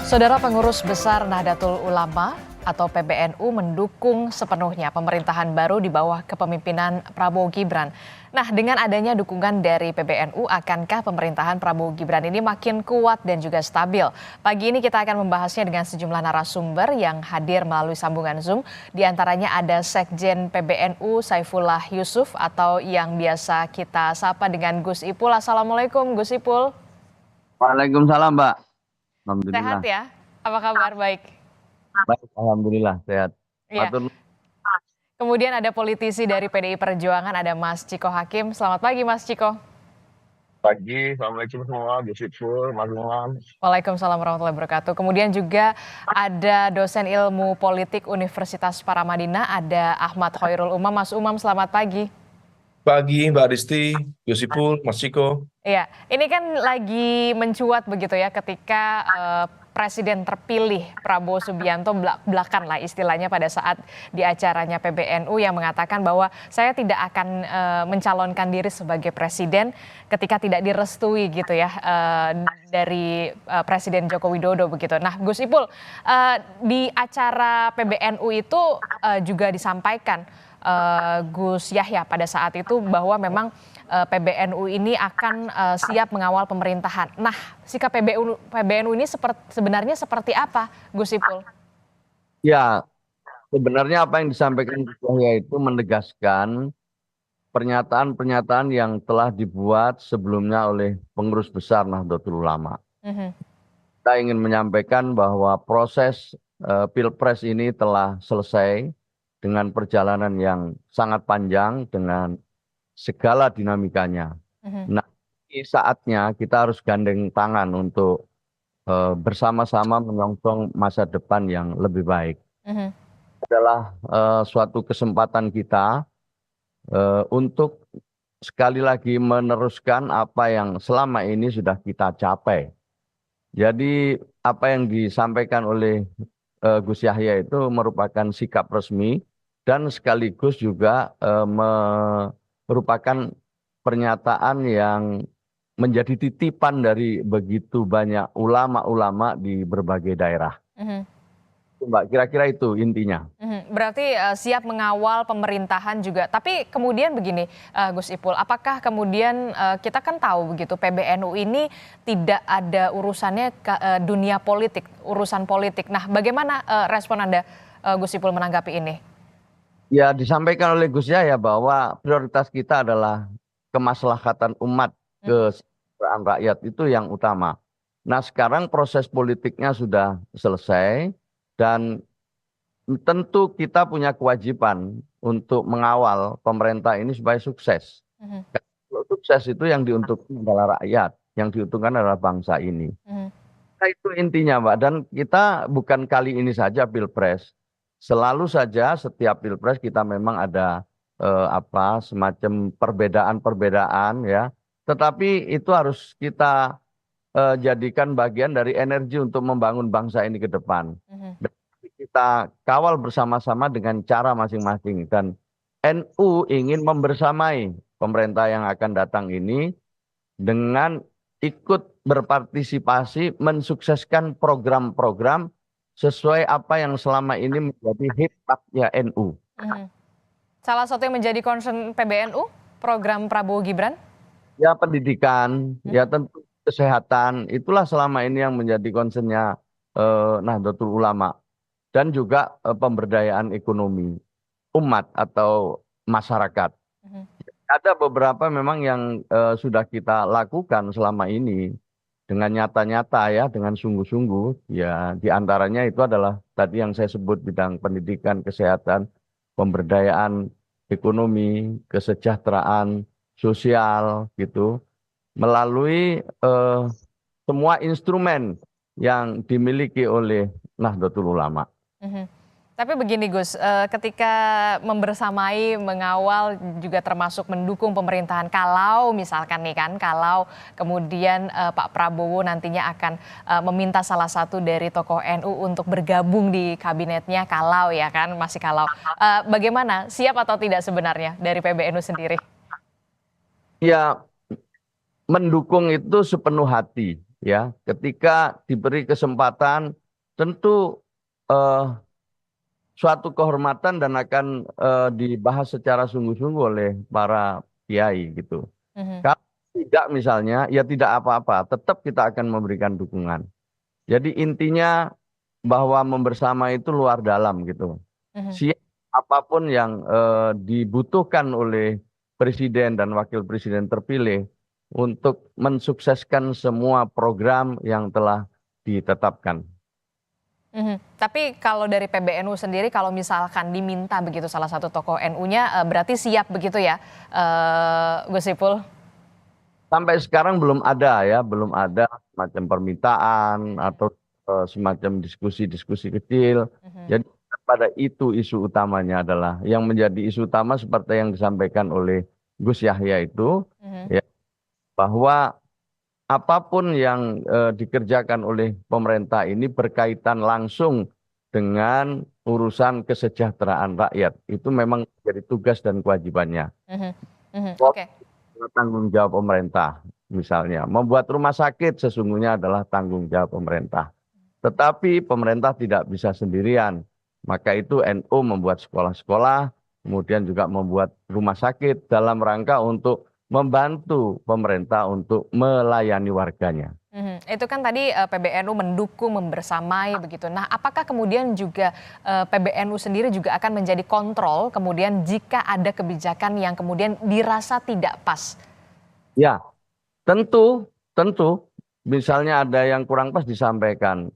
Saudara Pengurus Besar Nahdlatul Ulama atau PBNU mendukung sepenuhnya pemerintahan baru di bawah kepemimpinan Prabowo Gibran. Nah, dengan adanya dukungan dari PBNU, akankah pemerintahan Prabowo Gibran ini makin kuat dan juga stabil? Pagi ini kita akan membahasnya dengan sejumlah narasumber yang hadir melalui sambungan Zoom. Di antaranya ada Sekjen PBNU Saifullah Yusuf atau yang biasa kita sapa dengan Gus Ipul. Assalamualaikum Gus Ipul. Waalaikumsalam, Mbak. Sehat Alhamdulillah. ya? Apa kabar? Baik. Baik, alhamdulillah sehat. Iya. Matur nuwun. Kemudian ada politisi dari PDI Perjuangan, ada Mas Ciko Hakim. Selamat pagi Mas Ciko. Pagi, Assalamualaikum semua, Gus Ipul, Mas Umam. Waalaikumsalam warahmatullahi wabarakatuh. Kemudian juga ada dosen ilmu politik Universitas Paramadina, ada Ahmad Khairul Umam. Mas Umam, selamat pagi. Pagi Mbak Adisti, Gus Ipul, Mas Ciko. Iya, ini kan lagi mencuat begitu ya ketika Presiden terpilih Prabowo Subianto belakan lah istilahnya pada saat di acaranya PBNU yang mengatakan bahwa saya tidak akan mencalonkan diri sebagai presiden ketika tidak direstui gitu ya dari Presiden Joko Widodo begitu. Nah, Gus Ipul, di acara PBNU itu juga disampaikan Gus Yahya pada saat itu bahwa memang PBNU ini akan siap mengawal pemerintahan. Nah, sikap PBNU ini sebenarnya seperti apa, Gus Ipul? Ya, sebenarnya apa yang disampaikan Gus Yahya itu menegaskan pernyataan-pernyataan yang telah dibuat sebelumnya oleh pengurus besar Nahdlatul Ulama. Kita ingin menyampaikan bahwa proses Pilpres ini telah selesai dengan perjalanan yang sangat panjang dengan segala dinamikanya. Nah, ini saatnya kita harus gandeng tangan untuk bersama-sama menyongsong masa depan yang lebih baik. Adalah suatu kesempatan kita untuk sekali lagi meneruskan apa yang selama ini sudah kita capai. Jadi apa yang disampaikan oleh Gus Yahya itu merupakan sikap resmi dan sekaligus juga merupakan pernyataan yang menjadi titipan dari begitu banyak ulama-ulama di berbagai daerah. Mbak, kira-kira itu intinya. Berarti siap mengawal pemerintahan juga. Tapi kemudian begini, Gus Ipul, apakah kemudian kita kan tahu begitu PBNU ini tidak ada urusannya ke dunia politik, urusan politik. Nah, bagaimana respon Anda, Gus Ipul, menanggapi ini? Ya, disampaikan oleh Gus Yahya bahwa prioritas kita adalah kemaslahatan umat, kesejahteraan rakyat itu yang utama. Nah, sekarang proses politiknya sudah selesai dan tentu kita punya kewajiban untuk mengawal pemerintah ini supaya sukses. Kalau sukses itu yang diuntungkan adalah rakyat, yang diuntungkan adalah bangsa ini. Nah, itu intinya, Mbak. Dan kita bukan kali ini saja Pilpres. Selalu saja setiap Pilpres kita memang ada semacam perbedaan-perbedaan ya. Tetapi itu harus kita jadikan bagian dari energi untuk membangun bangsa ini ke depan. Dan kita kawal bersama-sama dengan cara masing-masing. Dan NU ingin membersamai pemerintah yang akan datang ini dengan ikut berpartisipasi mensukseskan program-program sesuai apa yang selama ini menjadi hikmatnya NU. Salah satu yang menjadi concern PBNU, program Prabowo Gibran? Ya, pendidikan, ya tentu kesehatan, itulah selama ini yang menjadi concernnya Nahdlatul Ulama. Dan juga pemberdayaan ekonomi umat atau masyarakat. Ada beberapa memang yang sudah kita lakukan selama ini dengan nyata-nyata ya, dengan sungguh-sungguh. Ya, diantaranya itu adalah tadi yang saya sebut bidang pendidikan, kesehatan, pemberdayaan ekonomi, kesejahteraan sosial gitu, melalui semua instrumen yang dimiliki oleh Nahdlatul Ulama. Tapi begini Gus, ketika membersamai, mengawal juga termasuk mendukung pemerintahan, kalau misalkan nih kan, kalau kemudian Pak Prabowo nantinya akan meminta salah satu dari tokoh NU untuk bergabung di kabinetnya, kalau ya kan, masih kalau. Bagaimana, siap atau tidak sebenarnya dari PBNU sendiri? Ya, mendukung itu sepenuh hati ya, ketika diberi kesempatan tentu eh, suatu kehormatan dan akan dibahas secara sungguh-sungguh oleh para kiai gitu. Mhm, Kalau tidak misalnya, ya tidak apa-apa, tetap kita akan memberikan dukungan. Jadi intinya bahwa membersama itu luar dalam gitu. mhm, Siap apapun yang dibutuhkan oleh presiden dan wakil presiden terpilih untuk mensukseskan semua program yang telah ditetapkan. mhm. Tapi kalau dari PBNU sendiri kalau misalkan diminta begitu salah satu tokoh NU-nya, berarti siap begitu ya, Gus Ipul? Sampai sekarang belum ada ya, belum ada semacam permintaan atau semacam diskusi-diskusi kecil. Mhm, Jadi pada itu isu utamanya adalah yang menjadi isu utama seperti yang disampaikan oleh Gus Yahya itu mhm, ya, bahwa apapun yang dikerjakan oleh pemerintah ini berkaitan langsung dengan urusan kesejahteraan rakyat. Itu memang jadi tugas dan kewajibannya. mhm, mhm, oke. Tanggung jawab pemerintah, misalnya. Membuat rumah sakit sesungguhnya adalah tanggung jawab pemerintah. Tetapi pemerintah tidak bisa sendirian. Maka itu NU membuat sekolah-sekolah, kemudian juga membuat rumah sakit dalam rangka untuk membantu pemerintah untuk melayani warganya. Mhm, itu kan tadi, PBNU mendukung, membersamai begitu. Nah, apakah kemudian juga, PBNU sendiri juga akan menjadi kontrol kemudian jika ada kebijakan yang kemudian dirasa tidak pas? Ya, tentu, tentu. Misalnya ada yang kurang pas disampaikan.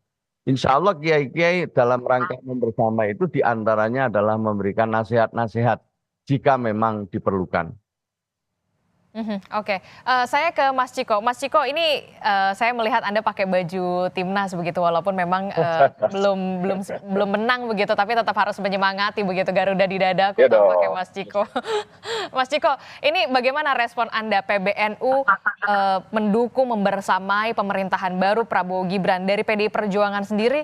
Insya Allah kiai-kiai dalam rangka membersama itu diantaranya adalah memberikan nasihat-nasihat jika memang diperlukan. Mhm, oke. Saya ke Mas Ciko. Mas Ciko ini, saya melihat Anda pakai baju timnas begitu walaupun memang, belum belum belum menang begitu, tapi tetap harus menyemangati begitu Garuda di dadaku Ya tampaknya dong. Mas Ciko. Mas Ciko, ini bagaimana respon Anda PBNU, mendukung membersamai pemerintahan baru Prabowo Gibran. Dari PDI Perjuangan sendiri,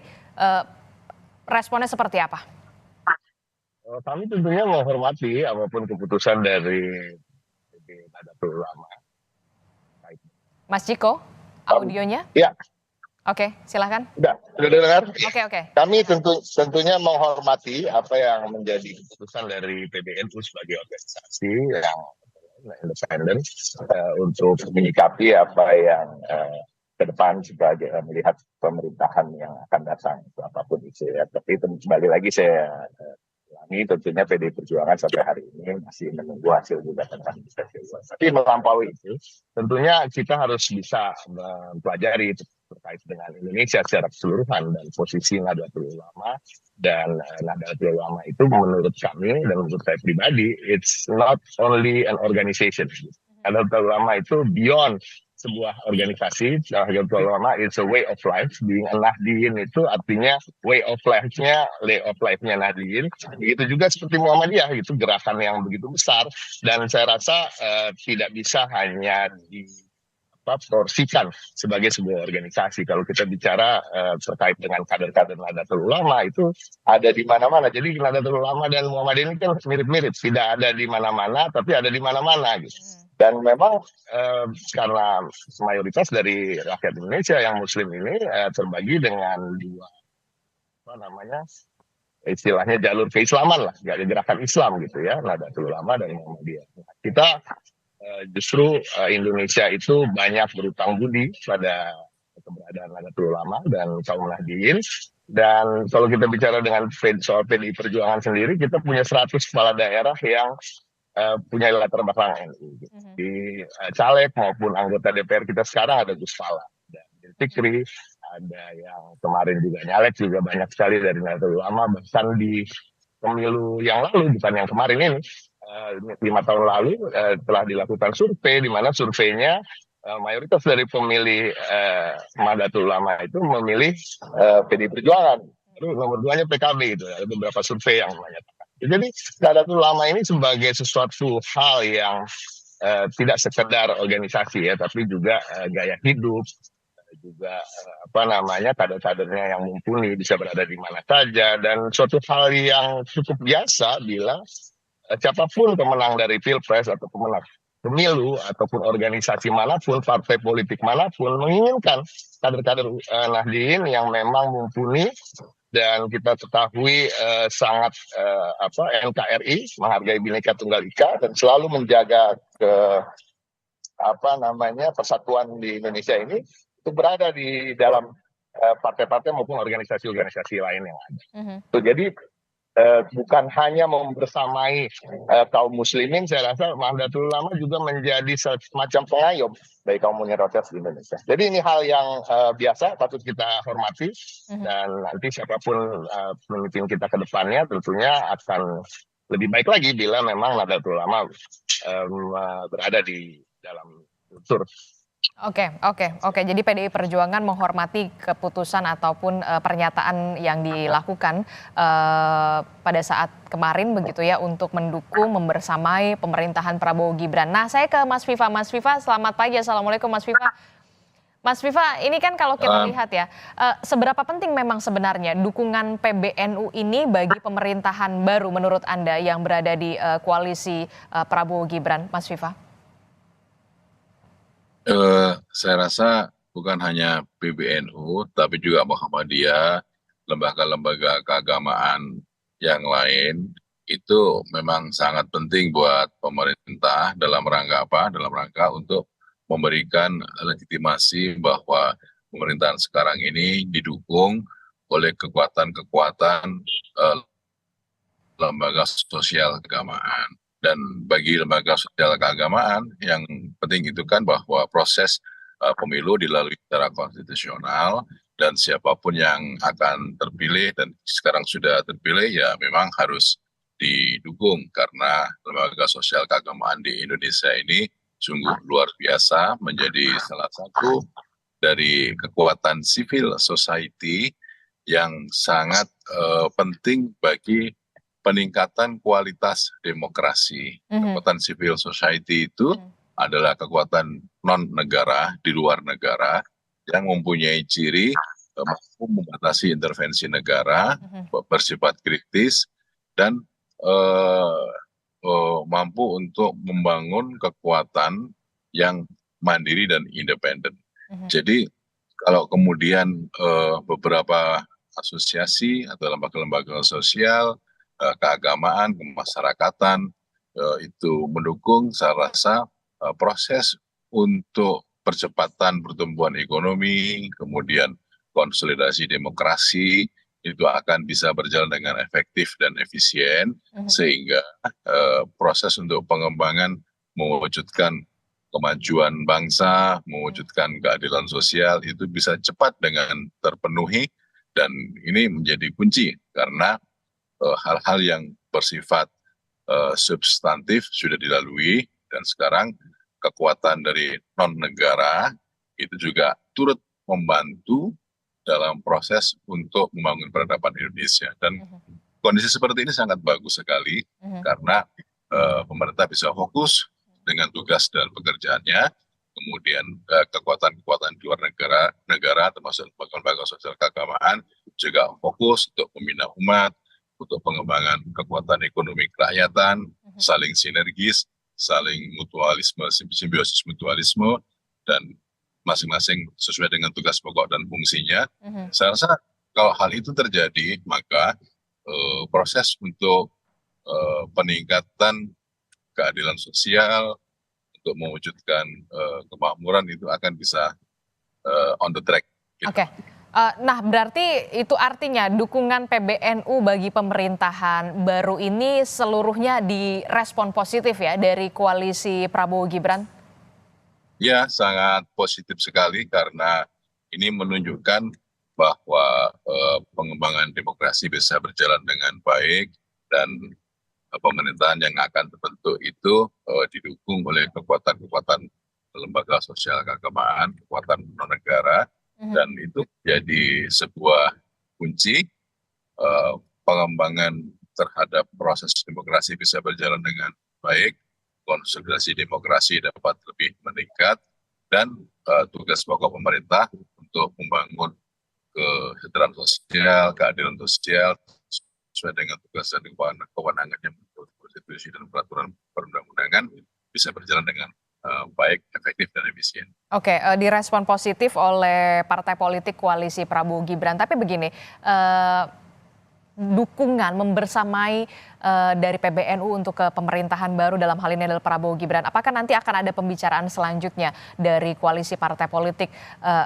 responnya seperti apa? Kami tentunya menghormati apapun keputusan dari Nahdlatul Ulama. Mas Ciko, Kami, audionya? ya, Oke, silakan. sudah dengar? Oke, oke. Kami tentunya menghormati apa yang menjadi keputusan dari PBNU sebagai organisasi yang independen untuk menyikapi apa yang ke depan sebagai melihat pemerintahan yang akan datang apapun itu ya. Tapi kembali lagi saya ulangi, tentunya PDI Perjuangan sampai hari ini masih menunggu hasil gugatan kami. Tapi melampaui itu, tentunya kita harus bisa mempelajari terkait dengan Indonesia secara keseluruhan dan posisi Nahdlatul Ulama dan Nahdlatul Ulama itu menurut kami dan menurut saya pribadi it's not only an organization. Nahdlatul Ulama itu beyond sebuah organisasi. Nahdlatul Ulama is a way of life. Being a Nahdliyin itu artinya way of life-nya Nahdliyin. Begitu juga seperti Muhammadiyah, itu gerakan yang begitu besar dan saya rasa tidak bisa hanya porsikan sebagai sebuah organisasi. Kalau kita bicara terkait dengan kader-kader Nahdlatul Ulama itu ada di mana-mana. Jadi Nahdlatul Ulama dan Muhammadiyah ini kan mirip-mirip, tidak ada di mana-mana, tapi ada di mana-mana gitu. Dan memang karena mayoritas dari rakyat Indonesia yang Muslim ini terbagi dengan dua apa namanya istilahnya jalur keislaman lah, gerakan Islam gitu ya, Nahdlatul Ulama dan Muhammadiyah. Kita justru Indonesia itu banyak berutang budi pada keberadaan Nahdlatul Ulama dan kaum Nahdliyin. Dan kalau kita bicara dengan soal PDI Perjuangan sendiri, kita punya 100 kepala daerah yang punya latar belakang NU. Di caleg maupun anggota DPR kita sekarang ada Gus Fala, ada Fikri, ada yang kemarin juga nyalek juga banyak sekali dari Nahdlatul Ulama. Bahkan di pemilu yang lalu, bukan yang kemarin ini, 5 tahun lalu telah dilakukan survei di mana surveinya mayoritas dari pemilih Nahdlatul Ulama itu memilih PDI Perjuangan. Lalu nomor 2-nya PKB itu. Ada beberapa survei yang menyatakan. Jadi Nahdlatul Ulama ini sebagai sesuatu hal yang tidak sekedar organisasi ya, tapi juga gaya hidup, juga kader-kadernya yang mumpuni bisa berada di mana saja dan suatu hal yang cukup biasa bila siapapun pemenang dari Pilpres atau pemenang pemilu ataupun organisasi manapun, partai politik manapun menginginkan kader-kader Nahdien yang memang mumpuni dan kita ketahui sangat NKRI, menghargai Bhinneka Tunggal Ika dan selalu menjaga persatuan di Indonesia ini itu berada di dalam partai-partai maupun organisasi-organisasi lain yang ada. Jadi bukan hanya membersamai kaum muslimin, saya rasa Nahdlatul Ulama juga menjadi semacam pengayom bagi kaum minoritas di Indonesia. Jadi ini hal yang biasa patut kita hormati dan nanti siapapun pemimpin kita ke depannya tentunya akan lebih baik lagi bila memang Nahdlatul Ulama berada di dalam kultur. Oke. Jadi PDI Perjuangan menghormati keputusan ataupun pernyataan yang dilakukan pada saat kemarin begitu ya untuk mendukung membersamai pemerintahan Prabowo Gibran. Nah, saya ke Mas Viva. Mas Viva, selamat pagi. Assalamualaikum Mas Viva. Mas Viva, ini kan kalau kita lihat ya, seberapa penting memang sebenarnya dukungan PBNU ini bagi pemerintahan baru menurut Anda yang berada di koalisi Prabowo Gibran, Mas Viva? Saya rasa bukan hanya PBNU, tapi juga Muhammadiyah, lembaga-lembaga keagamaan yang lain, itu memang sangat penting buat pemerintah dalam rangka apa? Dalam rangka untuk memberikan legitimasi bahwa pemerintahan sekarang ini didukung oleh kekuatan-kekuatan lembaga sosial keagamaan. Dan bagi lembaga sosial keagamaan yang penting itu kan bahwa proses pemilu dilalui secara konstitusional dan siapapun yang akan terpilih dan sekarang sudah terpilih ya memang harus didukung karena lembaga sosial keagamaan di Indonesia ini sungguh luar biasa menjadi salah satu dari kekuatan civil society yang sangat penting bagi peningkatan kualitas demokrasi. Kekuatan civil society itu adalah kekuatan non-negara di luar negara yang mempunyai ciri mampu membatasi intervensi negara, bersifat kritis, dan mampu untuk membangun kekuatan yang mandiri dan independen. Jadi kalau kemudian beberapa asosiasi atau lembaga-lembaga sosial keagamaan, kemasyarakatan itu mendukung, saya rasa proses untuk percepatan pertumbuhan ekonomi, kemudian konsolidasi demokrasi itu akan bisa berjalan dengan efektif dan efisien, sehingga proses untuk pengembangan mewujudkan kemajuan bangsa, mewujudkan keadilan sosial itu bisa cepat dengan terpenuhi, dan ini menjadi kunci karena hal-hal yang bersifat substantif sudah dilalui dan sekarang kekuatan dari non-negara itu juga turut membantu dalam proses untuk membangun peradaban Indonesia. Dan kondisi seperti ini sangat bagus sekali karena pemerintah bisa fokus dengan tugas dan pekerjaannya, kemudian kekuatan-kekuatan di luar negara termasuk lembaga sosial keagamaan juga fokus untuk membina umat, untuk pengembangan kekuatan ekonomi kerakyatan, saling sinergis, saling mutualisme, simbiosis mutualisme, dan masing-masing sesuai dengan tugas pokok dan fungsinya. Saya rasa kalau hal itu terjadi, maka proses untuk peningkatan keadilan sosial, untuk mewujudkan kemakmuran itu akan bisa on the track. Gitu. Oke. Nah, berarti itu artinya dukungan PBNU bagi pemerintahan baru ini seluruhnya direspon positif ya dari koalisi Prabowo Gibran? Ya, sangat positif sekali karena ini menunjukkan bahwa pengembangan demokrasi bisa berjalan dengan baik dan pemerintahan yang akan terbentuk itu didukung oleh kekuatan-kekuatan lembaga sosial keagamaan, kekuatan non-negara. Dan itu jadi sebuah kunci pengembangan terhadap proses demokrasi bisa berjalan dengan baik, konsolidasi demokrasi dapat lebih meningkat, dan tugas pokok pemerintah untuk membangun kesejahteraan sosial, keadilan sosial sesuai dengan tugas dan kewenangannya menurut konstitusi dan peraturan perundang-undangan bisa berjalan dengan baik, efektif, dan efisien. Oke, direspon positif oleh partai politik koalisi Prabowo Gibran. Tapi begini, dukungan membersamai dari PBNU untuk ke pemerintahan baru dalam hal ini adalah Prabowo Gibran. Apakah nanti akan ada pembicaraan selanjutnya dari koalisi partai politik,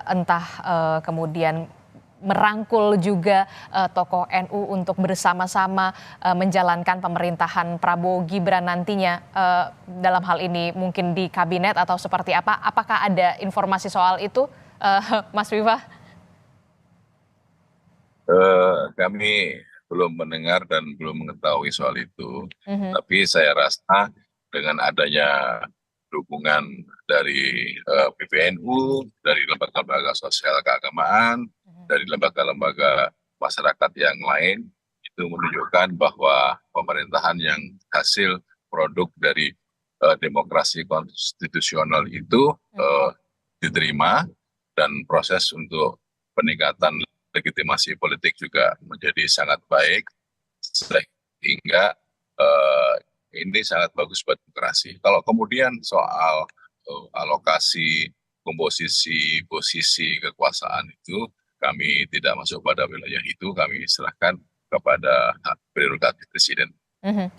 entah kemudian merangkul juga tokoh NU untuk bersama-sama menjalankan pemerintahan Prabowo Gibran nantinya, dalam hal ini mungkin di kabinet atau seperti apa? Apakah ada informasi soal itu, Mas Viva? Kami belum mendengar dan belum mengetahui soal itu, tapi saya rasa dengan adanya dukungan dari PBNU, dari lembaga-lembaga sosial keagamaan, dari lembaga-lembaga masyarakat yang lain, itu menunjukkan bahwa pemerintahan yang hasil produk dari demokrasi konstitusional itu diterima, dan proses untuk peningkatan legitimasi politik juga menjadi sangat baik, sehingga ini sangat bagus buat demokrasi. Kalau kemudian soal alokasi, komposisi, posisi kekuasaan itu, kami tidak masuk pada wilayah itu, kami serahkan kepada hak prerogatif Presiden.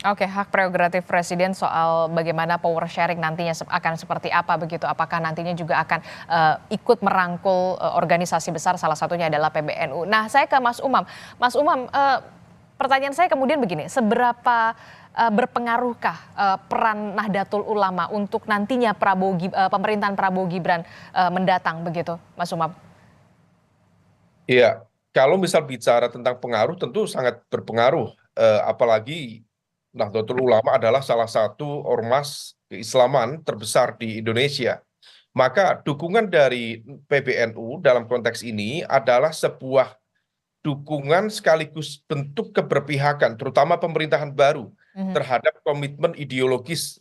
Oke, hak prerogatif Presiden soal bagaimana power sharing nantinya akan seperti apa begitu? Apakah nantinya juga akan ikut merangkul organisasi besar, salah satunya adalah PBNU. Nah, saya ke Mas Umam. Mas Umam, pertanyaan saya kemudian begini, seberapa berpengaruhkah peran Nahdlatul Ulama untuk nantinya pemerintahan Prabowo Gibran mendatang begitu, Mas Umam? Iya, kalau misal bicara tentang pengaruh tentu sangat berpengaruh, apalagi Nahdlatul Ulama adalah salah satu ormas keislaman terbesar di Indonesia. Maka dukungan dari PBNU dalam konteks ini adalah sebuah dukungan sekaligus bentuk keberpihakan, terutama pemerintahan baru terhadap komitmen ideologis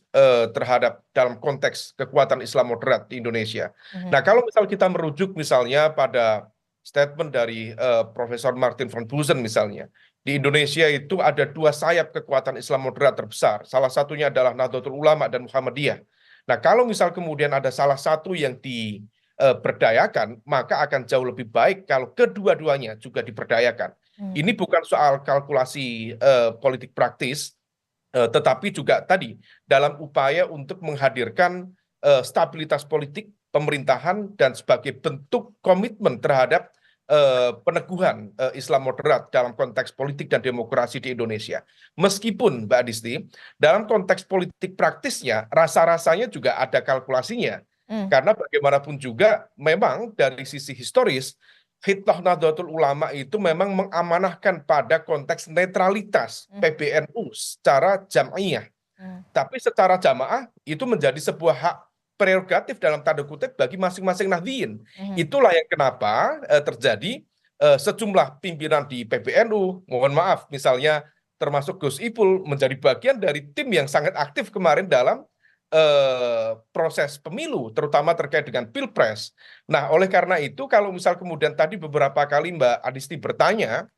terhadap dalam konteks kekuatan Islam moderat di Indonesia. Nah, kalau misal kita merujuk misalnya pada statement dari Profesor Martin van Busen misalnya, di Indonesia itu ada dua sayap kekuatan Islam moderat terbesar, salah satunya adalah Nahdlatul Ulama dan Muhammadiyah. Nah, kalau misal kemudian ada salah satu yang diberdayakan, maka akan jauh lebih baik kalau kedua-duanya juga diberdayakan. Ini bukan soal kalkulasi politik praktis, tetapi juga tadi dalam upaya untuk menghadirkan stabilitas politik pemerintahan dan sebagai bentuk komitmen terhadap peneguhan Islam moderat dalam konteks politik dan demokrasi di Indonesia. Meskipun Mbak Adisti, dalam konteks politik praktisnya, rasa-rasanya juga ada kalkulasinya. Karena bagaimanapun juga memang dari sisi historis, Hitlah Nahdlatul Ulama itu memang mengamanahkan pada konteks netralitas PBNU secara jam'iyah. Tapi secara jamaah itu menjadi sebuah hak prerogatif dalam tanda kutip bagi masing-masing Nahdliyin. Itulah yang kenapa terjadi sejumlah pimpinan di PBNU, mohon maaf misalnya termasuk Gus Ipul menjadi bagian dari tim yang sangat aktif kemarin dalam proses pemilu, terutama terkait dengan Pilpres. Nah, oleh karena itu kalau misal kemudian tadi beberapa kali Mbak Adisti bertanya,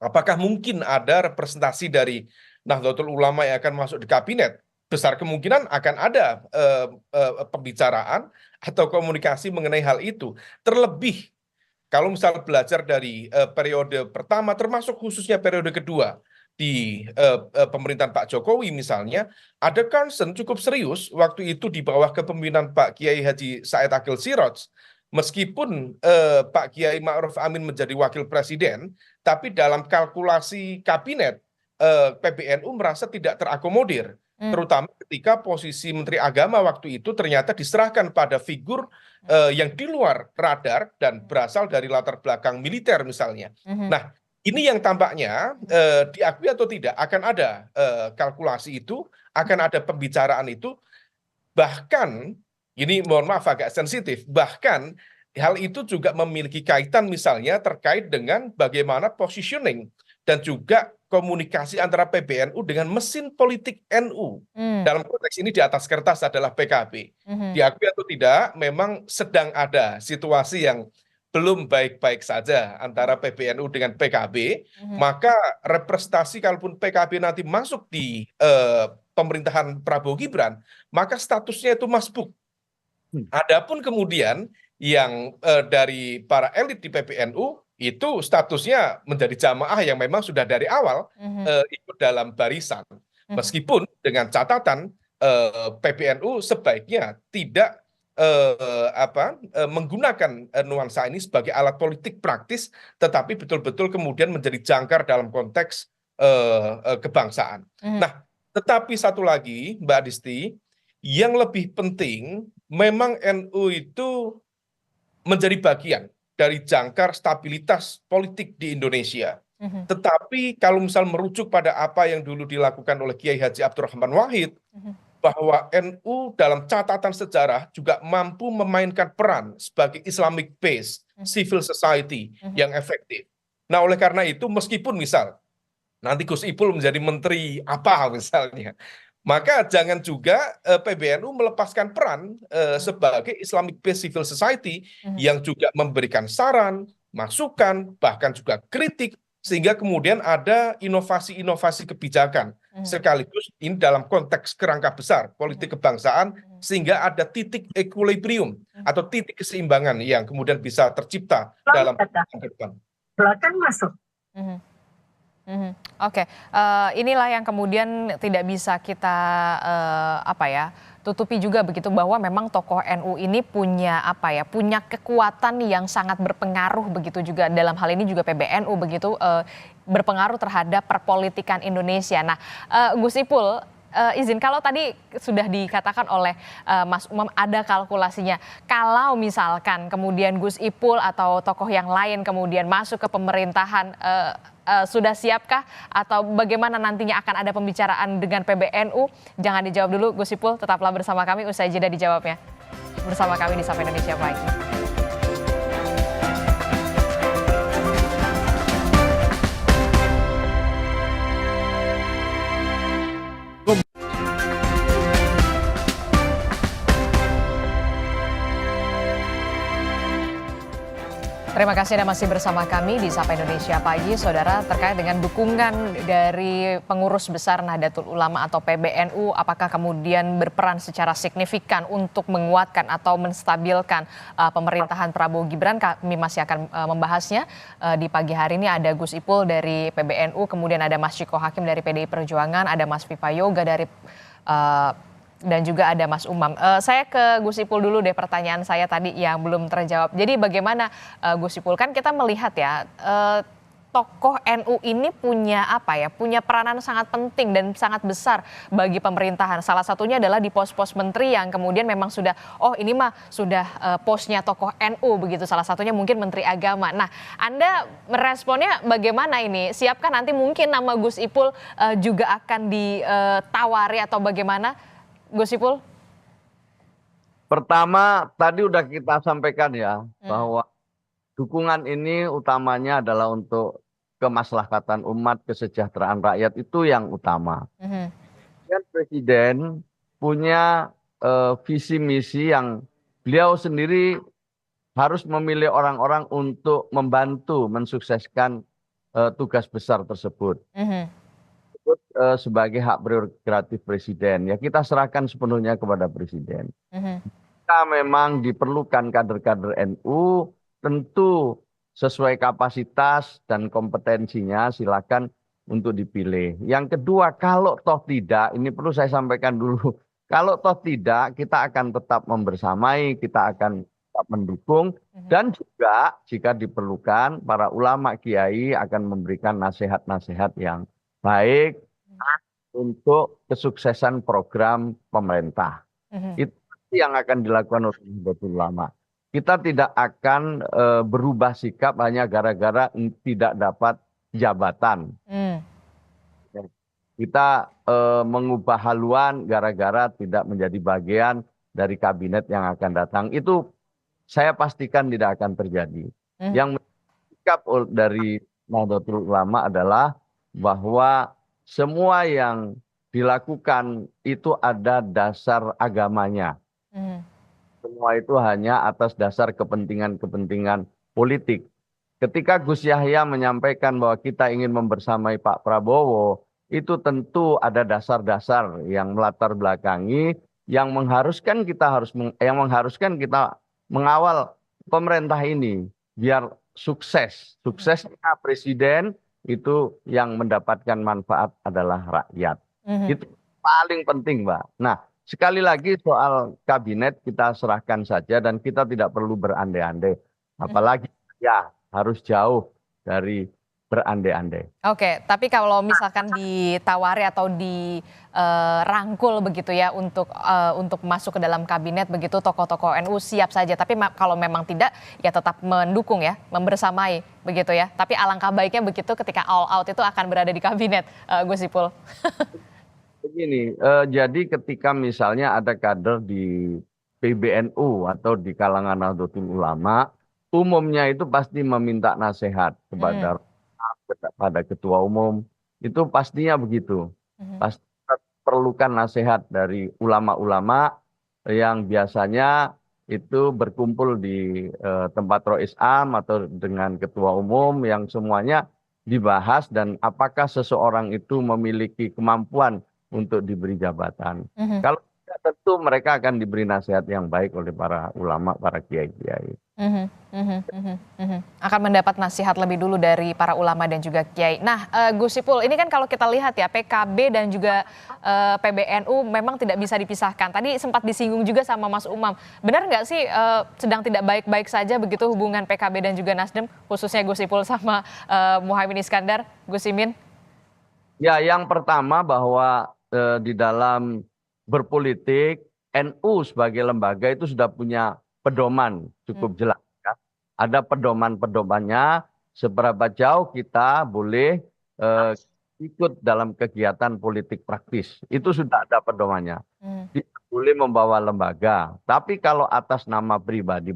apakah mungkin ada representasi dari Nahdlatul Ulama yang akan masuk di kabinet? Besar kemungkinan akan ada pembicaraan atau komunikasi mengenai hal itu. Terlebih kalau misal belajar dari periode pertama, termasuk khususnya periode kedua di pemerintahan Pak Jokowi misalnya, ada concern cukup serius waktu itu di bawah kepemimpinan Pak Kiai Haji Said Akil Siroj. Meskipun Pak Kiai Ma'ruf Amin menjadi wakil presiden, tapi dalam kalkulasi kabinet PBNU merasa tidak terakomodir. Terutama ketika posisi Menteri Agama waktu itu ternyata diserahkan pada figur yang di luar radar dan berasal dari latar belakang militer misalnya. Nah, ini yang tampaknya diakui atau tidak akan ada kalkulasi itu, akan ada pembicaraan itu, bahkan ini mohon maaf agak sensitif, bahkan hal itu juga memiliki kaitan misalnya terkait dengan bagaimana positioning dan juga komunikasi antara PBNU dengan mesin politik NU. Dalam konteks ini di atas kertas adalah PKB. Diakui atau tidak, memang sedang ada situasi yang belum baik-baik saja antara PBNU dengan PKB, maka representasi kalaupun PKB nanti masuk di pemerintahan Prabowo Gibran, maka statusnya itu masbuk. Adapun kemudian yang dari para elit di PBNU itu statusnya menjadi jamaah yang memang sudah dari awal ikut dalam barisan. Meskipun dengan catatan PBNU sebaiknya tidak menggunakan nuansa ini sebagai alat politik praktis, tetapi betul-betul kemudian menjadi jangkar dalam konteks kebangsaan. Nah, tetapi satu lagi, Mbak Disti, yang lebih penting, memang NU itu menjadi bagian dari jangkar stabilitas politik di Indonesia. Tetapi kalau misal merujuk pada apa yang dulu dilakukan oleh Kiai Haji Abdurrahman Wahid, bahwa NU dalam catatan sejarah juga mampu memainkan peran sebagai Islamic base, civil society yang efektif. Nah, oleh karena itu, meskipun misal nanti Gus Ipul menjadi menteri apa misalnya, maka jangan juga PBNU melepaskan peran sebagai Islamic Based Civil Society yang juga memberikan saran, masukan, bahkan juga kritik, sehingga kemudian ada inovasi-inovasi kebijakan sekaligus ini dalam konteks kerangka besar politik kebangsaan, sehingga ada titik equilibrium atau titik keseimbangan yang kemudian bisa tercipta dalam ke depan. Silakan masuk. Oke, inilah yang kemudian tidak bisa kita tutupi juga begitu, bahwa memang tokoh NU ini punya punya kekuatan yang sangat berpengaruh begitu juga, dalam hal ini juga PBNU begitu, berpengaruh terhadap perpolitikan Indonesia. Nah, Gus Ipul, izin, kalau tadi sudah dikatakan oleh Mas Umam ada kalkulasinya, kalau misalkan kemudian Gus Ipul atau tokoh yang lain kemudian masuk ke pemerintahan, sudah siapkah atau bagaimana nantinya akan ada pembicaraan dengan PBNU? Jangan dijawab dulu Gus Ipul, tetaplah bersama kami, usai jeda dijawabnya bersama kami di Sapa Indonesia Pagi. Terima kasih Anda masih bersama kami di Sapa Indonesia Pagi, Saudara. Terkait dengan dukungan dari pengurus besar Nahdlatul Ulama atau PBNU, apakah kemudian berperan secara signifikan untuk menguatkan atau menstabilkan pemerintahan Prabowo Gibran? Kami masih akan membahasnya. Di pagi hari ini ada Gus Ipul dari PBNU, kemudian ada Mas Ciko Hakim dari PDI Perjuangan, ada Mas Viva Yoga dari dan juga ada Mas Umam. Saya ke Gus Ipul dulu deh, pertanyaan saya tadi yang belum terjawab. Jadi bagaimana Gus Ipul, kan kita melihat ya tokoh NU ini punya punya peranan sangat penting dan sangat besar bagi pemerintahan. Salah satunya adalah di pos-pos menteri yang kemudian memang sudah, ini mah sudah posnya tokoh NU begitu. Salah satunya mungkin Menteri Agama. Nah, Anda meresponnya bagaimana ini? Siapkah nanti mungkin nama Gus Ipul juga akan ditawari atau bagaimana? Gus Ipul? Pertama, tadi udah kita sampaikan ya, bahwa dukungan ini utamanya adalah untuk kemaslahatan umat, kesejahteraan rakyat, itu yang utama. Dan Presiden punya visi misi yang beliau sendiri harus memilih orang-orang untuk membantu mensukseskan tugas besar tersebut. Sebagai hak prerogatif Presiden, ya kita serahkan sepenuhnya kepada Presiden. Kita memang diperlukan kader-kader NU, tentu sesuai kapasitas dan kompetensinya silakan untuk dipilih. Yang kedua, kalau toh tidak, ini perlu saya sampaikan dulu, kalau toh tidak, kita akan tetap membersamai, kita akan tetap mendukung, dan juga jika diperlukan para ulama kiai akan memberikan nasihat-nasihat yang baik untuk kesuksesan program pemerintah. Itu yang akan dilakukan oleh Nahdlatul Ulama. Kita tidak akan berubah sikap hanya gara-gara tidak dapat jabatan. Kita mengubah haluan gara-gara tidak menjadi bagian dari kabinet yang akan datang. Itu saya pastikan tidak akan terjadi. Yang sikap dari Nahdlatul Ulama adalah bahwa semua yang dilakukan itu ada dasar agamanya. Semua itu hanya atas dasar kepentingan-kepentingan politik. Ketika Gus Yahya menyampaikan bahwa kita ingin membersamai Pak Prabowo, itu tentu ada dasar-dasar yang melatar belakangi yang mengharuskan kita mengawal pemerintah ini biar sukses. Suksesnya presiden itu yang mendapatkan manfaat adalah rakyat. Itu paling penting, Mbak. Nah, sekali lagi soal kabinet kita serahkan saja dan kita tidak perlu berandai-andai. Apalagi ya harus jauh dari berandai-andai. Oke, tapi kalau misalkan ditawari atau dirangkul begitu ya untuk masuk ke dalam kabinet begitu tokoh-tokoh NU siap saja. Tapi kalau memang tidak ya tetap mendukung ya, membersamai begitu ya. Tapi alangkah baiknya begitu ketika all out itu akan berada di kabinet, Gus Ipul. Begini, jadi ketika misalnya ada kader di PBNU atau di kalangan Nahdlatul Ulama, umumnya itu pasti meminta nasihat pada ketua umum, itu pastinya begitu. Pasti perlukan nasihat dari ulama-ulama yang biasanya itu berkumpul di tempat Rois Am atau dengan ketua umum yang semuanya dibahas dan apakah seseorang itu memiliki kemampuan untuk diberi jabatan. Kalau tidak, tentu mereka akan diberi nasihat yang baik oleh para ulama, para kiai-kiai. Akan mendapat nasihat lebih dulu dari para ulama dan juga kiai. Nah, Gus Ipul, ini kan kalau kita lihat ya PKB dan juga PBNU memang tidak bisa dipisahkan. Tadi sempat disinggung juga sama Mas Umam. Benar nggak sih sedang tidak baik-baik saja begitu hubungan PKB dan juga Nasdem, khususnya Gus Ipul sama Muhaimin Iskandar, Gus Imin? Ya, yang pertama bahwa di dalam berpolitik, NU sebagai lembaga itu sudah punya pedoman cukup jelas. Ya. Ada pedoman-pedomannya seberapa jauh kita boleh ikut dalam kegiatan politik praktis. Itu sudah ada pedomannya. Tidak boleh membawa lembaga. Tapi kalau atas nama pribadi,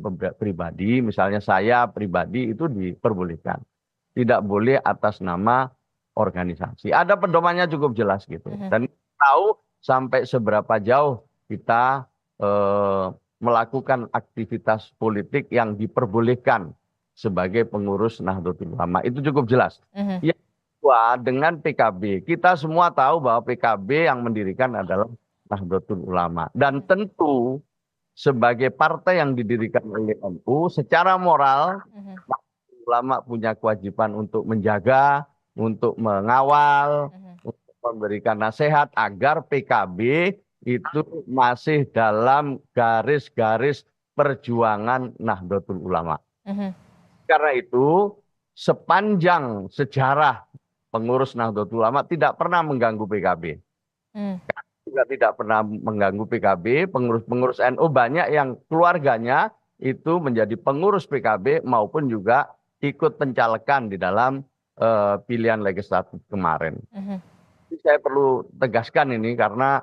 misalnya saya pribadi itu diperbolehkan. Tidak boleh atas nama organisasi. Ada pedomannya cukup jelas gitu. Dan tahu sampai seberapa jauh kita melakukan aktivitas politik yang diperbolehkan sebagai pengurus Nahdlatul Ulama. Itu cukup jelas. Yang kedua, dengan PKB. Kita semua tahu bahwa PKB yang mendirikan adalah Nahdlatul Ulama. Dan tentu sebagai partai yang didirikan oleh NU, secara moral, Nahdlatul Ulama punya kewajiban untuk menjaga, untuk mengawal, untuk memberikan nasihat agar PKB itu masih dalam garis-garis perjuangan Nahdlatul Ulama. Karena itu sepanjang sejarah pengurus Nahdlatul Ulama tidak pernah mengganggu PKB. Juga tidak pernah mengganggu PKB, pengurus-pengurus NU banyak yang keluarganya itu menjadi pengurus PKB maupun juga ikut pencalekan di dalam pilihan legislatif kemarin. Saya perlu tegaskan ini karena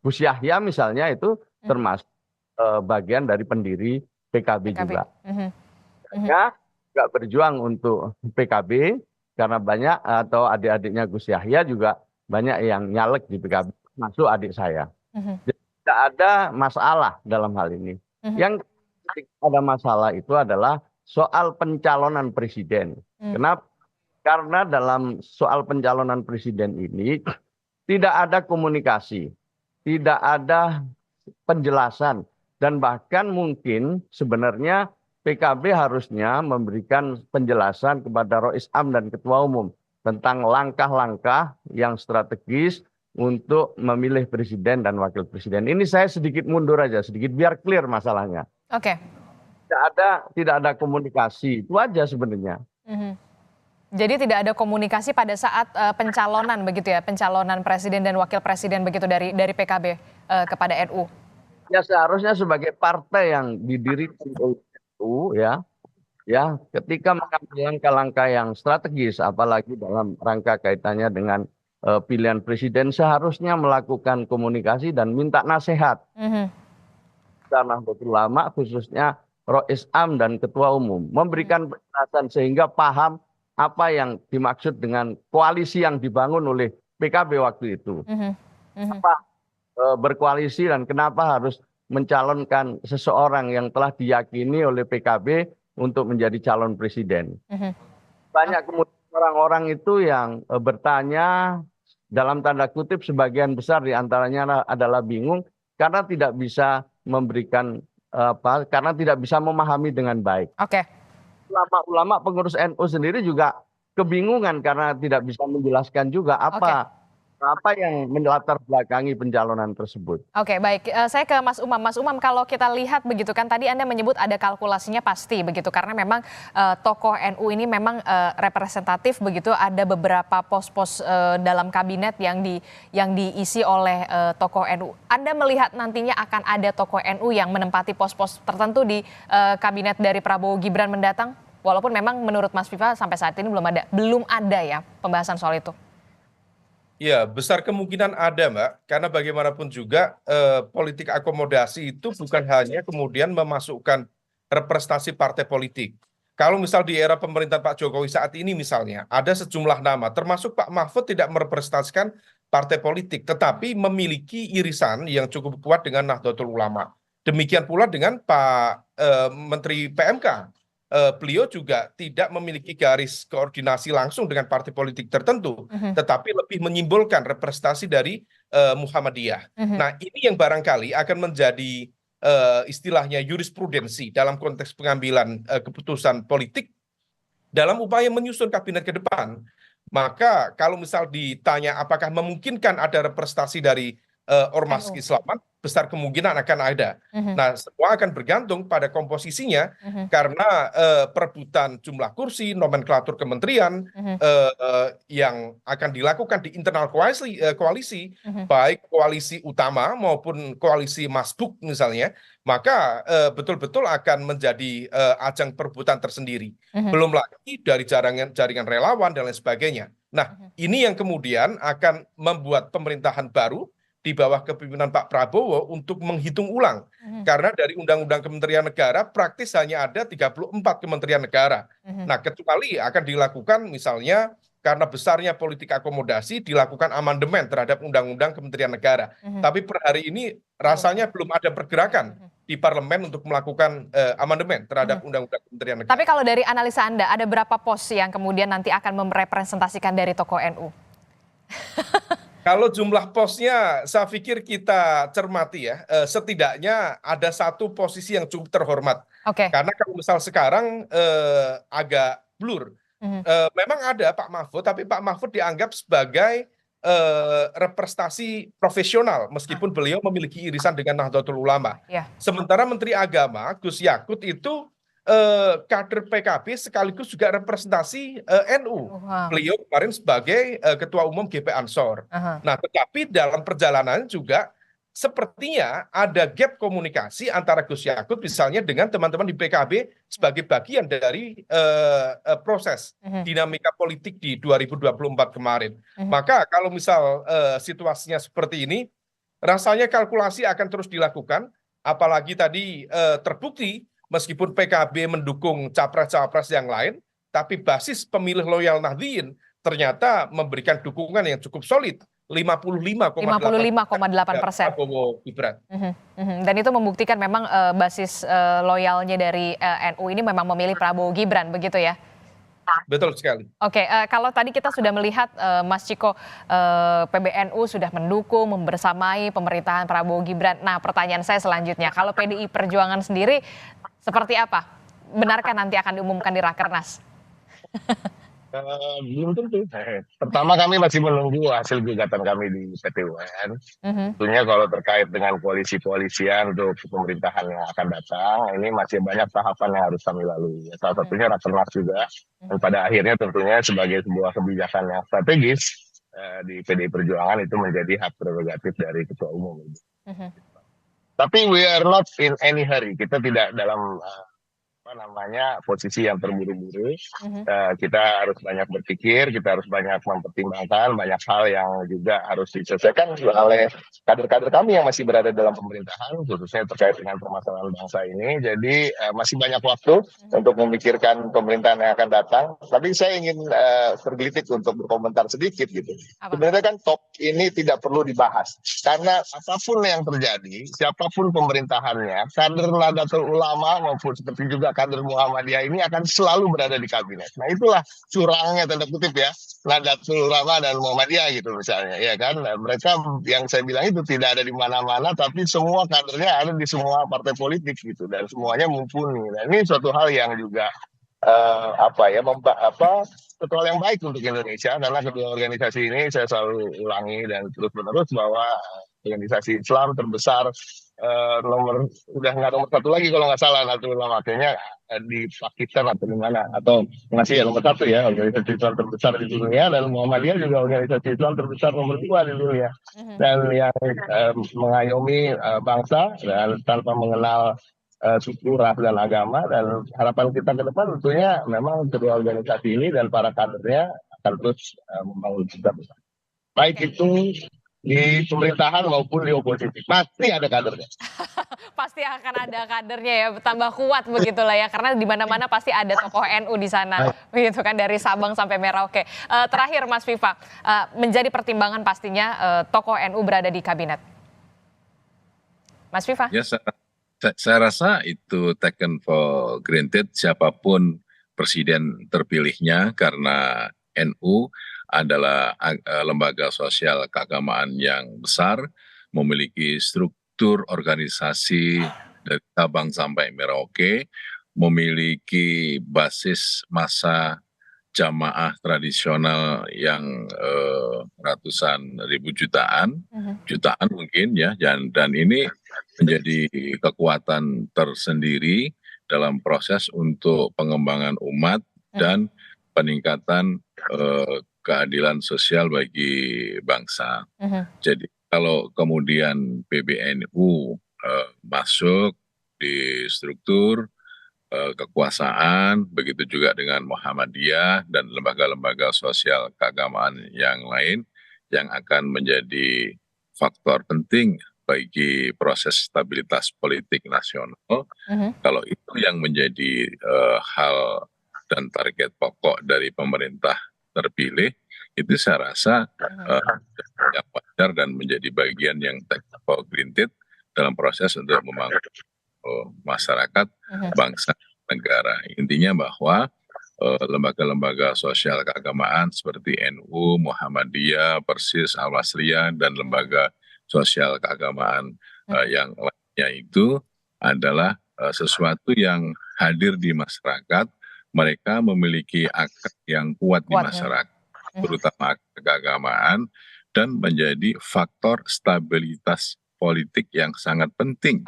Gus Yahya misalnya itu termasuk bagian dari pendiri PKB juga. Ya, nggak berjuang untuk PKB karena banyak atau adik-adiknya Gus Yahya juga banyak yang nyalek di PKB, masuk adik saya. Tidak ada masalah dalam hal ini. Yang ada masalah itu adalah soal pencalonan presiden. Kenapa? Karena dalam soal pencalonan presiden ini tidak ada komunikasi, tidak ada penjelasan, dan bahkan mungkin sebenarnya PKB harusnya memberikan penjelasan kepada Rois Am dan Ketua Umum tentang langkah-langkah yang strategis untuk memilih presiden dan wakil presiden. Ini saya sedikit mundur aja, sedikit biar clear masalahnya. Oke. Tidak ada komunikasi, itu aja sebenarnya. Jadi tidak ada komunikasi pada saat pencalonan begitu ya, pencalonan presiden dan wakil presiden begitu dari PKB kepada NU. Ya seharusnya sebagai partai yang didirikan oleh NU ya ketika mengambil langkah-langkah yang strategis, apalagi dalam rangka kaitannya dengan pilihan presiden, seharusnya melakukan komunikasi dan minta nasihat. Karena Nahdlatul Ulama khususnya Rois Am dan Ketua Umum memberikan penjelasan sehingga paham apa yang dimaksud dengan koalisi yang dibangun oleh PKB waktu itu. Apa berkoalisi dan kenapa harus mencalonkan seseorang yang telah diyakini oleh PKB untuk menjadi calon presiden. Banyak kemudian orang-orang itu yang bertanya, dalam tanda kutip sebagian besar diantaranya adalah bingung, karena tidak bisa memberikan karena tidak bisa memahami dengan baik. Oke. Ulama-ulama pengurus NU sendiri juga kebingungan karena tidak bisa menjelaskan juga apa yang melatar belakangi pencalonan tersebut. Oke, baik. Saya ke Mas Umam. Mas Umam, kalau kita lihat begitu kan tadi Anda menyebut ada kalkulasinya pasti begitu karena memang tokoh NU ini memang representatif begitu, ada beberapa pos-pos dalam kabinet yang diisi oleh tokoh NU. Anda melihat nantinya akan ada tokoh NU yang menempati pos-pos tertentu di kabinet dari Prabowo Gibran mendatang? Walaupun memang menurut Mas Viva sampai saat ini belum ada ya pembahasan soal itu. Ya, besar kemungkinan ada, Mbak. Karena bagaimanapun juga politik akomodasi itu bukan hanya kemudian memasukkan representasi partai politik. Kalau misal di era pemerintahan Pak Jokowi saat ini misalnya, ada sejumlah nama, termasuk Pak Mahfud tidak merepresentasikan partai politik, tetapi memiliki irisan yang cukup kuat dengan Nahdlatul Ulama. Demikian pula dengan Pak Menteri PMK. Beliau juga tidak memiliki garis koordinasi langsung dengan partai politik tertentu, tetapi lebih menyimbolkan representasi dari Muhammadiyah. Nah, ini yang barangkali akan menjadi istilahnya jurisprudensi dalam konteks pengambilan keputusan politik dalam upaya menyusun kabinet ke depan. Maka kalau misal ditanya apakah memungkinkan ada representasi dari ormas keislaman, besar kemungkinan akan ada. Nah, semua akan bergantung pada komposisinya karena perebutan jumlah kursi, nomenklatur kementerian yang akan dilakukan di internal koalisi, baik koalisi utama maupun koalisi masbuk misalnya, maka betul-betul akan menjadi ajang perebutan tersendiri. Belum lagi dari jaringan relawan dan lain sebagainya. Nah, ini yang kemudian akan membuat pemerintahan baru di bawah kepemimpinan Pak Prabowo untuk menghitung ulang. Karena dari Undang-Undang Kementerian Negara praktis hanya ada 34 Kementerian Negara. Nah, kecuali akan dilakukan misalnya karena besarnya politik akomodasi dilakukan amandemen terhadap Undang-Undang Kementerian Negara. Tapi per hari ini rasanya belum ada pergerakan di parlemen untuk melakukan amandemen terhadap Undang-Undang Kementerian Negara. Tapi kalau dari analisa Anda, ada berapa pos yang kemudian nanti akan merepresentasikan dari tokoh NU? Kalau jumlah posnya, saya pikir kita cermati ya, setidaknya ada satu posisi yang cukup terhormat. Karena kalau misal sekarang agak blur. Memang ada Pak Mahfud, tapi Pak Mahfud dianggap sebagai representasi profesional, meskipun beliau memiliki irisan dengan Nahdlatul Ulama. Sementara Menteri Agama, Gus Yakut itu kader PKB sekaligus juga representasi NU. Beliau kemarin sebagai Ketua Umum GP Ansor. Nah, tetapi dalam perjalanan juga sepertinya ada gap komunikasi antara Gus Yakut misalnya dengan teman-teman di PKB sebagai bagian dari proses dinamika politik di 2024 kemarin. Maka kalau misal situasinya seperti ini, rasanya kalkulasi akan terus dilakukan, apalagi tadi terbukti meskipun PKB mendukung capres-capres yang lain, tapi basis pemilih loyal Nahdliyin ternyata memberikan dukungan yang cukup solid, 55,8% Prabowo Gibran. Dan itu membuktikan memang basis loyalnya dari NU ini memang memilih Prabowo Gibran, begitu ya? Betul sekali. Oke, kalau tadi kita sudah melihat Mas Ciko, PBNU sudah mendukung, membersamai pemerintahan Prabowo Gibran. Nah, pertanyaan saya selanjutnya, kalau PDI Perjuangan sendiri seperti apa? Benarkah nanti akan diumumkan di Rakernas? Belum tentu. Pertama, kami masih menunggu hasil gugatan kami di PT UN. Tentunya kalau terkait dengan koalisi-koalisian untuk pemerintahan yang akan datang, ini masih banyak tahapan yang harus kami lalui. Salah satunya Rakernas juga. Dan pada akhirnya tentunya sebagai sebuah kebijakan yang strategis di PDI Perjuangan itu menjadi hak prerogatif dari Ketua Umum. Tapi we are not in any hurry. Kita tidak dalam posisi yang terburu-buru. Kita harus banyak berpikir, kita harus banyak mempertimbangkan banyak hal yang juga harus diselesaikan oleh kader-kader kami yang masih berada dalam pemerintahan, khususnya terkait dengan permasalahan bangsa ini. Jadi masih banyak waktu untuk memikirkan pemerintahan yang akan datang. Tapi saya ingin tergelitik untuk berkomentar sedikit gitu. Sebenarnya kan top ini tidak perlu dibahas karena apapun yang terjadi, siapapun pemerintahannya, kader Nahdlatul Ulama maupun seperti juga kader kader Muhammadiyah ini akan selalu berada di kabinet. Nah itulah curangnya tanda kutip ya, Nahdlatul Ulama dan Muhammadiyah gitu misalnya, ya kan. Nah, mereka yang saya bilang itu tidak ada di mana-mana, tapi semua kadernya ada di semua partai politik gitu, dan semuanya mumpuni. Nah ini suatu hal yang juga suatu hal yang baik untuk Indonesia, karena kedua organisasi ini saya selalu ulangi dan terus menerus bahwa organisasi Islam terbesar, nomor udah nggak nomor satu lagi kalau nggak salah Nahdlatul Ulama, makanya di Pakistan atau di mana, atau masih ya nomor satu ya, organisasi Islam terbesar di dunia, dan Muhammadiyah juga organisasi Islam terbesar nomor dua di dunia, dan yang mengayomi bangsa dan tanpa mengenal suku, ras, dan agama. Dan harapan kita ke depan tentunya memang kedua organisasi ini dan para kadernya akan terus membangun kita bersama. Baik itu di pemerintahan maupun di oposisi, pasti ada kadernya. Pasti akan ada kadernya ya, tambah kuat begitulah ya, karena di mana-mana pasti ada tokoh NU di sana, begitu kan, dari Sabang sampai Merauke. Terakhir Mas Viva, menjadi pertimbangan pastinya tokoh NU berada di kabinet. Mas Viva? Ya, saya rasa itu taken for granted siapapun presiden terpilihnya, karena NU adalah lembaga sosial keagamaan yang besar, memiliki struktur organisasi dari Sabang sampai Merauke, memiliki basis massa jamaah tradisional yang ratusan ribu jutaan mungkin ya, dan ini menjadi kekuatan tersendiri dalam proses untuk pengembangan umat dan peningkatan keadilan sosial bagi bangsa. Jadi kalau kemudian PBNU masuk di struktur kekuasaan, begitu juga dengan Muhammadiyah dan lembaga-lembaga sosial keagamaan yang lain yang akan menjadi faktor penting bagi proses stabilitas politik nasional. Kalau itu yang menjadi hal dan target pokok dari pemerintah terpilih, itu saya rasa yang wajar dan menjadi bagian yang taken for granted dalam proses untuk membangun masyarakat, bangsa, negara. Intinya bahwa lembaga-lembaga sosial keagamaan seperti NU, Muhammadiyah, Persis, Al-Wasliyah, dan lembaga sosial keagamaan yang lainnya itu adalah sesuatu yang hadir di masyarakat. Mereka memiliki akar yang kuat di masyarakat, terutama akar keagamaan, dan menjadi faktor stabilitas politik yang sangat penting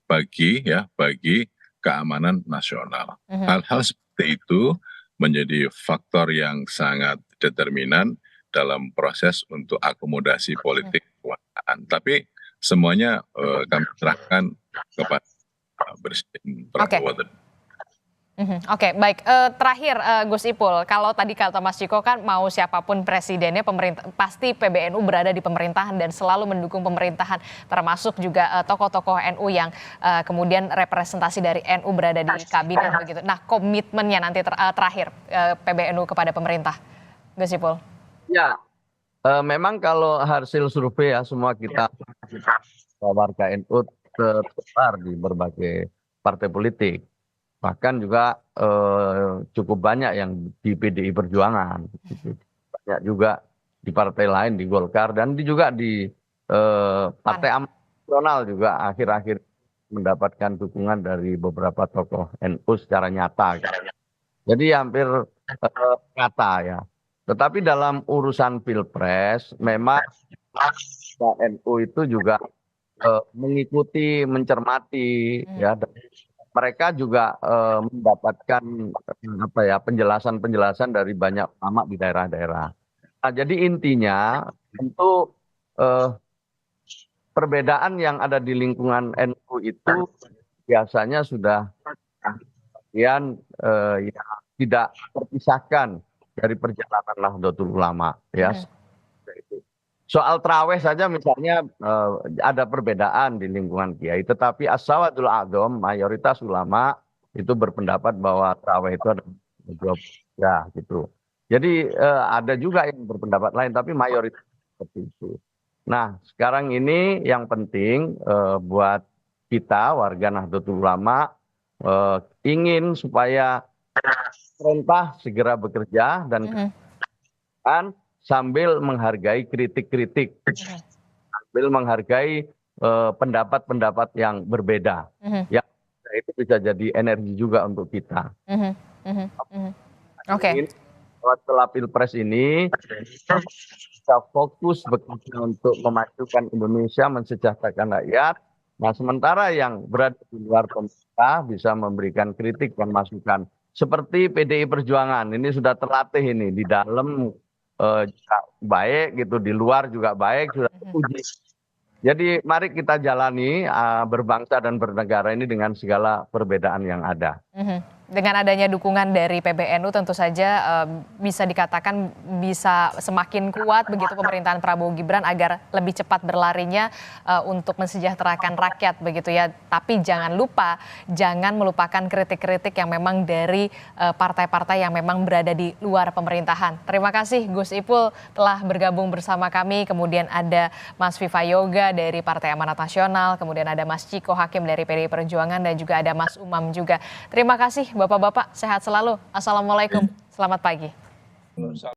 bagi keamanan nasional. Hal-hal seperti itu menjadi faktor yang sangat determinan dalam proses untuk akomodasi politik kekuasaan. Tapi semuanya kami serahkan kepada Presiden Prabowo. Oke, baik. Terakhir Gus Ipul, kalau tadi kata Mas Ciko kan mau siapapun presidennya, pemerintah pasti PBNU berada di pemerintahan dan selalu mendukung pemerintahan, termasuk juga tokoh-tokoh NU yang kemudian representasi dari NU berada di kabinet begitu. Nah, komitmennya nanti terakhir PBNU kepada pemerintah, Gus Ipul. Ya, memang kalau hasil survei ya, semua kita warga NU tersebar di berbagai partai politik. Bahkan juga cukup banyak yang di PDI Perjuangan, banyak juga di partai lain, di Golkar, dan juga di Partai Amanat Nasional juga akhir-akhir mendapatkan dukungan dari beberapa tokoh NU secara nyata. Jadi hampir nyata ya. Tetapi dalam urusan Pilpres memang NU itu juga mengikuti, mencermati ya. Mereka juga mendapatkan penjelasan-penjelasan dari banyak ulama di daerah-daerah. Nah, jadi intinya tentu perbedaan yang ada di lingkungan NU itu biasanya sudah yang tidak terpisahkan dari perjalanan Nahdlatul Ulama ya. Soal traweh saja misalnya ada perbedaan di lingkungan kiai, tetapi as-sawadul a'dham, mayoritas ulama itu berpendapat bahwa traweh itu ada ya gitu. Jadi ada juga yang berpendapat lain, tapi mayoritas seperti itu. Nah, sekarang ini yang penting buat kita warga Nahdlatul Ulama ingin supaya pemerintah segera bekerja dan sambil menghargai kritik-kritik, sambil menghargai pendapat-pendapat yang berbeda. Yang itu bisa jadi energi juga untuk kita. Oke. Setelah Pilpres ini kita fokus bekerja untuk memajukan Indonesia, mensejahterakan rakyat. Nah, sementara yang berada di luar pemerintah bisa memberikan kritik dan masukan. Seperti PDI Perjuangan, ini sudah terlatih ini di dalam juga baik gitu, di luar juga baik, sudah teruji. Jadi mari kita jalani berbangsa dan bernegara ini dengan segala perbedaan yang ada. Dengan adanya dukungan dari PBNU tentu saja bisa dikatakan bisa semakin kuat begitu pemerintahan Prabowo Gibran agar lebih cepat berlarinya untuk mensejahterakan rakyat begitu ya. Tapi jangan lupa, jangan melupakan kritik-kritik yang memang dari partai-partai yang memang berada di luar pemerintahan. Terima kasih Gus Ipul telah bergabung bersama kami. Kemudian ada Mas Viva Yoga dari Partai Amanat Nasional, kemudian ada Mas Ciko Hakim dari PDI Perjuangan dan juga ada Mas Umam juga. Terima kasih Bapak-bapak, sehat selalu. Assalamualaikum, selamat pagi.